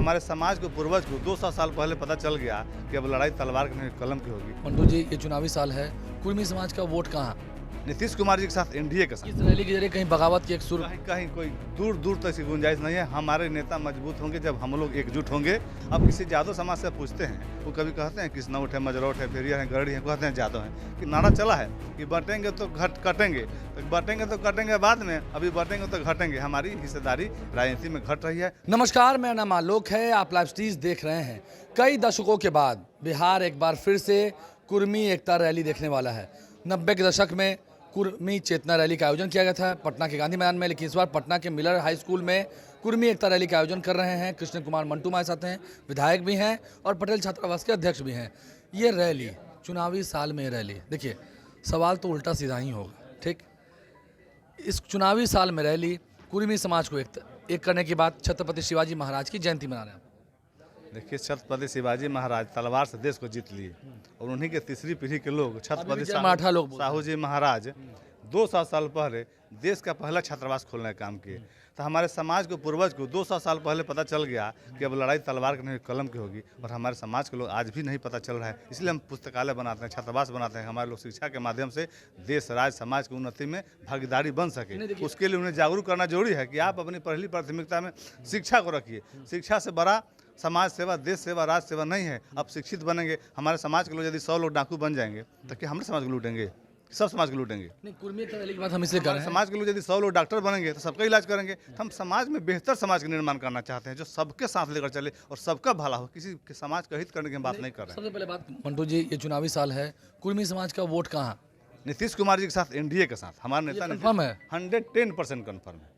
हमारे समाज को पूर्वज को 200 साल पहले पता चल गया कि अब लड़ाई तलवार की नहीं कलम की होगी। मंटू जी, ये चुनावी साल है, कुर्मी समाज का वोट कहाँ? नीतीश कुमार जी के साथ एनडीए के साथ इस रैली के जरिए कहीं बगावत की एक सुर कहीं कहीं कोई दूर दूर तक की गुंजाइश नहीं है। हमारे नेता मजबूत होंगे जब हम लोग एकजुट होंगे। अब किसी यादव समाज से पूछते हैं, वो कभी कहते हैं किसनौट है, मजरौट है, फेरिया है, गरड़ी है, कहते हैं यादव हैं कि नारा चला है कि बांटेंगे तो कटेंगे, तो बांटेंगे तो कटेंगे बाद में, अभी बांटेंगे तो घटेंगे। हमारी हिस्सेदारी राजनीति में घट रही है। नमस्कार, मेरा नाम आलोक है। आप लाइव स्ट्रीज देख रहे हैं। कई दशकों के बाद बिहार एक बार फिर से कुर्मी एकता रैली देखने वाला है। 90 के दशक में कुर्मी चेतना रैली का आयोजन किया गया था पटना के गांधी मैदान में, लेकिन इस बार पटना के मिलर हाई स्कूल में कुर्मी एकता रैली का आयोजन कर रहे हैं। कृष्ण कुमार मंटू हमारे साथ हैं, विधायक भी हैं और पटेल छात्रावास के अध्यक्ष भी हैं। ये रैली चुनावी साल में रैली, देखिए सवाल तो उल्टा सीधा ही होगा, ठीक। इस चुनावी साल में रैली कुर्मी समाज को एक करने के बाद छत्रपति शिवाजी महाराज की जयंती मना रहे हैं। देखिए, छत्रपति शिवाजी महाराज तलवार से देश को जीत लिए और उन्हीं के तीसरी पीढ़ी के लोग छत्रपति साहू जी महाराज 200 साल पहले देश का पहला छात्रावास खोलने का काम किए। तो हमारे समाज को पूर्वज को 200 साल पहले पता चल गया कि अब लड़ाई तलवार की नहीं कलम की होगी, और हमारे समाज के लोग आज भी नहीं पता चल रहा है। इसलिए हम पुस्तकालय बनाते हैं, छात्रावास बनाते हैं। हमारे लोग शिक्षा के माध्यम से देश, राज्य, समाज की उन्नति में भागीदारी बन सके। उसके लिए उन्हें जागरूक करना जरूरी है कि आप अपनी पहली प्राथमिकता में शिक्षा को रखिए। शिक्षा से बड़ा समाज सेवा, देश सेवा, राष्ट्र सेवा नहीं है। अब शिक्षित बनेंगे। हमारे समाज के लोग यदि 100 लोग डाकू बन जाएंगे तो क्या हमारे समाज को लूटेंगे? सब समाज को लूटेंगे। नहीं, कुर्मी एकता रैली की बात हम इसलिए कर रहे हैं। समाज के लोग यदि 100 लोग डॉक्टर बनेंगे तो सबका इलाज करेंगे। हम समाज में बेहतर समाज का निर्माण करना चाहते हैं जो सबके साथ लेकर चले और सबका भला हो। किसी के समाज का हित करने की हम बात नहीं कर रहे हैं। सबसे पहले बात मंटू जी, ये चुनावी साल है, कुर्मी समाज का वोट कहाँ? नीतीश कुमार जी के साथ एनडीए के साथ हमारे नेता कंफर्म है? 110% कन्फर्म है।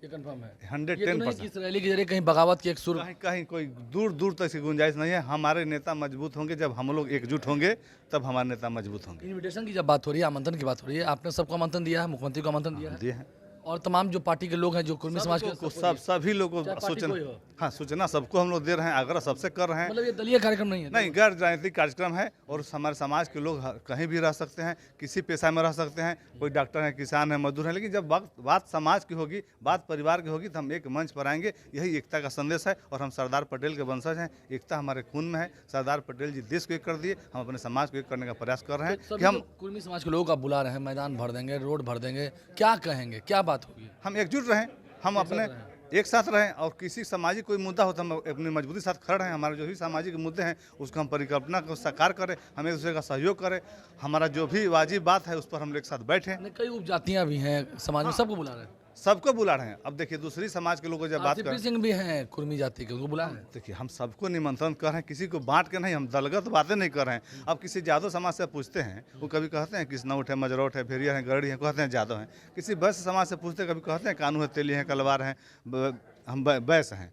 ये कंफर्म है 110%। इस रैली के जरिए कहीं बगावत की एक सुर कहीं कहीं कोई दूर दूर तक की गुंजाइश नहीं है। हमारे नेता मजबूत होंगे जब हम लोग एकजुट होंगे, तब हमारे नेता मजबूत होंगे। इनविटेशन की जब बात हो रही है, आमंत्रण की बात हो रही है, आपने सबको आमंत्रण दिया है, मुख्यमंत्री को आमंत्रण दिया है दिए हैं और तमाम जो पार्टी के लोग हैं जो कुर्मी समाज के सभी लोगों को सूचना, हाँ सूचना सबको हम लोग दे रहे हैं, आग्रह सबसे कर रहे हैं। मतलब ये दलीय कार्यक्रम नहीं है? नहीं, गैर राजनीतिक कार्यक्रम है और हमारे समाज के लोग कहीं भी रह सकते हैं, किसी पेशा में रह सकते हैं। कोई डॉक्टर है, किसान है, मजदूर है, लेकिन जब बात समाज की होगी, बात परिवार की होगी, तो हम एक मंच पर आएंगे। यही एकता का संदेश है और हम सरदार पटेल के वंशज हैं। एकता हमारे खून में है। सरदार पटेल जी देश को एक कर दिए, हम अपने समाज को एक करने का प्रयास कर रहे हैं कि हम कुर्मी समाज के लोग आप बुला रहे हैं, मैदान भर देंगे, रोड भर देंगे, क्या कहेंगे, क्या बात होगी? हम एकजुट रहें, हम अपने एक साथ रहें और किसी सामाजिक कोई मुद्दा हो तो हम अपनी मजबूती साथ खड़े हैं। हमारे जो भी सामाजिक मुद्दे हैं उसको हम परिकल्पना को साकार करें, हम एक दूसरे का सहयोग करें। हमारा जो भी वाजिब बात है उस पर हम एक साथ बैठें। कई उपजातियां भी हैं समाज में, सबको बुला रहे हैं। सबको बुला रहे हैं। अब देखिए, दूसरी समाज के लोगों को जब बात करें, सिंह भी हैं कुर्मी जाति के, उनको बुला रहे हैं। देखिए, हम सबको निमंत्रण कर रहे हैं, किसी को बांट के नहीं। हम दलगत बातें नहीं कर रहे हैं। अब किसी यादव समाज से पूछते हैं, वो कभी कहते हैं किसनौट है, मजरौट है, फेरिया है, गरड़ी है, कहते हैं यादव हैं। किसी वैश्य समाज से पूछते कभी कहते हैं कानू है, तेली है, कलवार हैं, हम वैश्य हैं।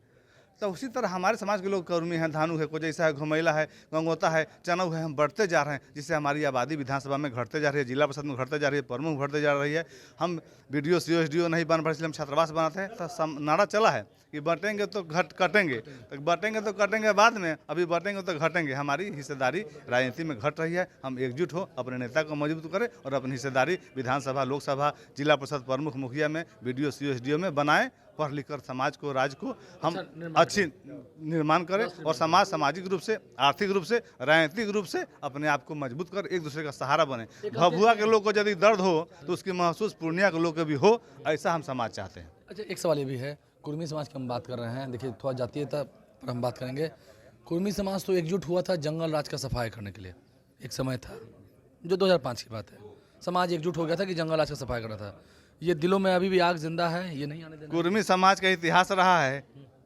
तो उसी तरह हमारे समाज के लोग कर्मी हैं, धानु है, कोजैसा है, घुमैला है, गंगोता है, चनऊ है। हम बढ़ते जा रहे हैं, जिससे हमारी आबादी विधानसभा में घटते जा रही है, जिला परिषद में घटते जा रही है, प्रमुख बढ़ते जा रही है। हम बीडीओ सीओ नहीं बन पा, इसलिए हम छात्रावास बनाते हैं। तो नारा चला है कि बांटेंगे तो कटेंगे, तो बांटेंगे तो कटेंगे बाद में, अभी बांटेंगे तो घटेंगे। हमारी हिस्सेदारी राजनीति में घट रही है। हम एकजुट हो, अपने नेता को मजबूत करें और अपनी हिस्सेदारी विधानसभा, लोकसभा, जिला परिषद प्रमुख, मुखिया में, बीडीओ सीओ में बनाएं। पढ़ लिख कर समाज को, राज्य को हम अच्छी निर्माण करें और सामाजिक रूप से, आर्थिक रूप से, राजनीतिक रूप से अपने आप को मजबूत कर एक दूसरे का सहारा बने। भभुआ के लोग को यदि दर्द हो तो उसकी महसूस पूर्णिया के लोग को भी हो, ऐसा हम समाज चाहते हैं। अच्छा, एक सवाल ये भी है, कुर्मी समाज की हम बात कर रहे हैं, देखिए थोड़ा जातीयता पर हम बात करेंगे। कुर्मी समाज तो एकजुट हुआ था जंगल राज का सफाई करने के लिए। एक समय था जो 2005 की बात है, समाज एकजुट हो गया था कि जंगल राज का सफाई करना था। ये दिलों में अभी भी आग जिंदा है, ये नहीं आने देना। कुर्मी समाज का इतिहास रहा है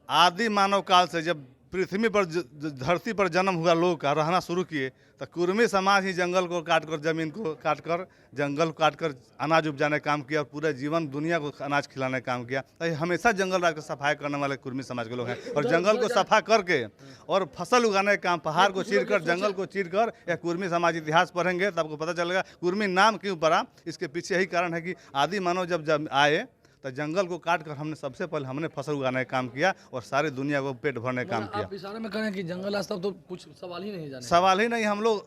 आदि मानव काल से। जब पृथ्वी पर धरती पर जन्म हुआ, लोग का रहना शुरू किए, तो कुर्मी समाज ही जंगल को काटकर, जमीन को काटकर, जंगल को काटकर अनाज उपजाने का काम किया और पूरे जीवन दुनिया को अनाज खिलाने का काम किया। तो हमेशा जंगल राज का सफाई करने वाले कुर्मी समाज के लोग हैं और जंगल को सफा करके और फसल उगाने का काम, पहाड़ को चीर कर, जंगल को चीर कर, यह कुर्मी समाज इतिहास पढ़ेंगे तब आपको पता चलेगा कुर्मी नाम क्यों पड़ा। इसके पीछे यही कारण है कि आदि मानव जब आए तो जंगल को काट कर हमने सबसे पहले हमने फसल उगाने का काम किया और सारी दुनिया को पेट भरने का काम किया। आप इशारे में करें कि जंगल राज तब तो कुछ सवाल ही नहीं जाने। सवाल ही नहीं। हम लोग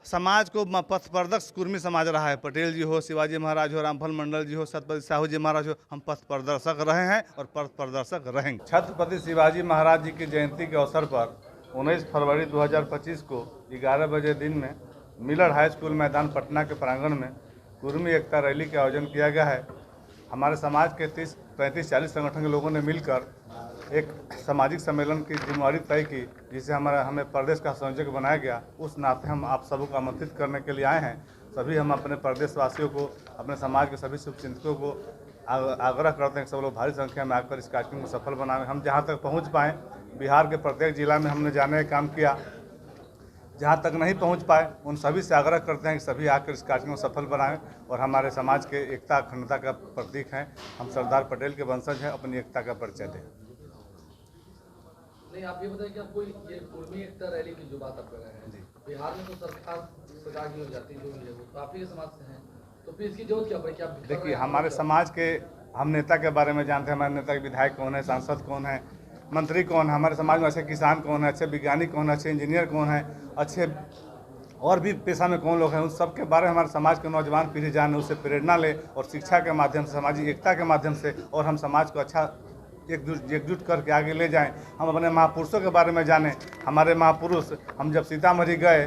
समाज को पथ प्रदर्शक कुर्मी समाज रहा है। पटेल जी हो, शिवाजी महाराज हो, रामफल मंडल जी हो, सतपति साहू जी महाराज हो, हम पथ प्रदर्शक रहे हैं और पथ प्रदर्शक रहेंगे। छत्रपति शिवाजी महाराज जी की जयंती के अवसर पर 19 फरवरी 2025 को 11 बजे दिन में मिलर हाई स्कूल मैदान पटना के प्रांगण में कुर्मी एकता रैली का आयोजन किया गया है। हमारे समाज के 35-40 संगठन के लोगों ने मिलकर एक सामाजिक सम्मेलन की जिम्मेवारी तय की, जिसे हमें प्रदेश का संयोजक बनाया गया। उस नाते हम आप सबको आमंत्रित करने के लिए आए हैं। सभी हम अपने प्रदेशवासियों को, अपने समाज के सभी शुभचिंतकों को आग्रह करते हैं कि सब लोग भारी संख्या में आकर इस कार्यक्रम को सफल बनाएं। हम जहां तक पहुंच पाएँ, बिहार के प्रत्येक जिला में हमने जाने का काम किया। जहां तक नहीं पहुंच पाए, उन सभी से आग्रह करते हैं कि सभी आकर इस कार्यक्रम को सफल बनाएं और हमारे समाज के एकता अखंडता का प्रतीक हैं। हम सरदार पटेल के वंशज हैं, अपनी एकता का परिचय दें। नहीं, आप ये बताइए कि आपको ये कुर्मी एकता रैली की जो बात आप कर रहे हैं, बिहार में तो सरकार की हो जाती है, जो भी है वो तो आप ही के समाज से हैं, तो फिर इसकी जरूरत क्या पड़ी कि आप? देखिए, हमारे समाज के हम नेता के बारे में जानते हैं। हमारे नेता के विधायक कौन है, सांसद कौन है, मंत्री कौन है, हमारे समाज में अच्छे किसान कौन है, अच्छे वैज्ञानिक कौन है, अच्छे इंजीनियर कौन है, अच्छे और भी पेशा में कौन लोग हैं, उन सब के बारे में हमारे समाज के नौजवान पीढ़ी जाने, उससे प्रेरणा ले और शिक्षा के माध्यम से, सामाजिक एकता के माध्यम से और हम समाज को अच्छा एकजुट करके आगे ले जाएं। हम अपने महापुरुषों के बारे में जानें। हमारे महापुरुष, हम जब सीतामढ़ी गए,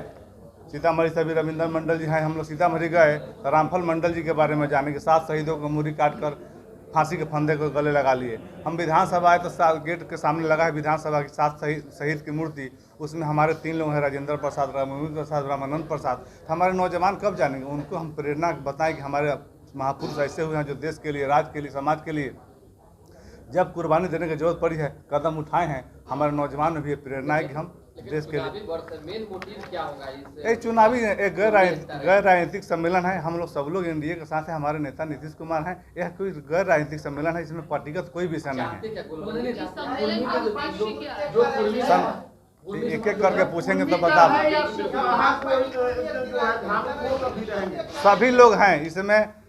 सीतामढ़ी से भी रविंद्र मंडल जी हैं, हम लोग सीतामढ़ी गए तो रामफल मंडल जी के बारे में जाने के 7 शहीदों को मूरी काट कर फांसी के फंदे को गले लगा लिए। हम विधानसभा आए तो गेट के सामने लगा है विधानसभा की 7 शहीद की मूर्ति, उसमें हमारे 3 लोग हैं, राजेंद्र प्रसाद, राममोहन प्रसाद, रामानंद प्रसाद। हमारे नौजवान कब जानेंगे? उनको हम प्रेरणा बताएं कि हमारे महापुरुष ऐसे हुए हैं जो देश के लिए, राज्य के लिए, समाज के लिए जब कुर्बानी देने की जरूरत पड़ी है कदम उठाए हैं। हमारे नौजवान में भी प्रेरणा है कि हम देश के लिए। मेन मोटिव क्या होगा एक चुनावी, एक गैर राजनीतिक सम्मेलन है। हम लोग सब लोग एनडीए के साथ हैं। हमारे नेता नीतीश कुमार हैं। यह कोई गैर राजनीतिक सम्मेलन है, इसमें पार्टीगत कोई विषय नहीं है। एक एक करके पूछेंगे तो बता। सभी लोग हैं इसमें,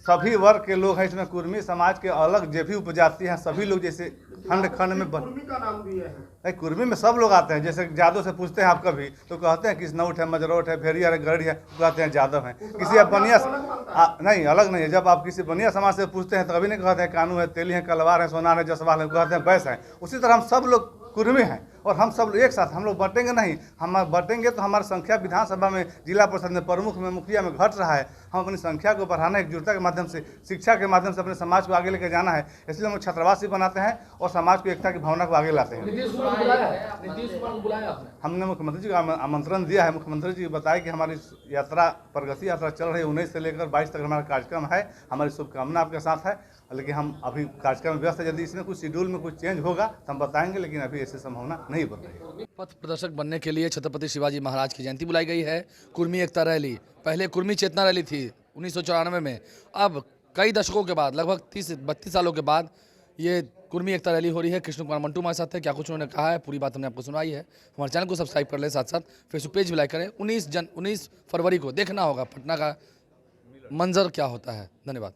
सभी वर्ग के लोग हैं इसमें। कुर्मी समाज के अलग जो भी उपजाति हैं, सभी लोग जैसे खंड खंड में कुर्मी का नाम भी है। कुर्मी में सब लोग आते हैं। जैसे जादव से पूछते हैं आप कभी तो कहते हैं किसनौट है, मजरोट है, भेड़िया है, गढ़ी है, कहते हैं जादव हैं। किसी आप बनिया नहीं, अलग नहीं है। जब आप किसी बनिया समाज से पूछते हैं तो कभी नहीं कहते हैं कानू है, तेली है, कलवार है, सोनार है, जसवाल है, कहते हैं बैस है। उसी तरह हम सब लोग कुर्मी हैं और हम सब एक साथ, हम लोग बटेंगे नहीं। हम बटेंगे तो हमारी संख्या विधानसभा में, जिला परिषद में, प्रमुख में, मुखिया में घट रहा है। हम अपनी संख्या को बढ़ाना, एकजुटता के माध्यम से, शिक्षा के माध्यम से अपने समाज को आगे लेकर जाना है। इसलिए हम छात्रावास बनाते हैं और समाज को एकता की भावना को आगे लाते हैं। नीतीश कुमार को बुलाया आपने? हमने मुख्यमंत्री जी को आमंत्रण दिया है। मुख्यमंत्री जी बताया कि हमारी यात्रा, प्रगति यात्रा चल रही है। 19 से लेकर 22 तक हमारा कार्यक्रम है। हमारी शुभकामना आपके साथ है, लेकिन हम अभी कार्यक्रम में व्यस्त है। यदि इसमें कुछ शेड्यूल में कुछ चेंज होगा तो हम बताएंगे, लेकिन अभी ऐसी संभावना नहीं बन रही है। पथ प्रदर्शक बनने के लिए छत्रपति शिवाजी महाराज की जयंती बुलाई गई है। कुर्मी एकता रैली, पहले कुर्मी चेतना रैली थी 1994 में। अब कई दशकों के बाद, लगभग 30-32 सालों के बाद ये कुर्मी एकता रैली हो रही है। कृष्ण कुमार मंटू हमारे साथ है। क्या कुछ उन्होंने कहा है, पूरी बात हमने आपको सुनाई है। हमारे चैनल को सब्सक्राइब कर लें, साथ साथ फेसबुक पेज भी लाइक करें। 19 फरवरी को देखना होगा पटना का मंजर क्या होता है। धन्यवाद।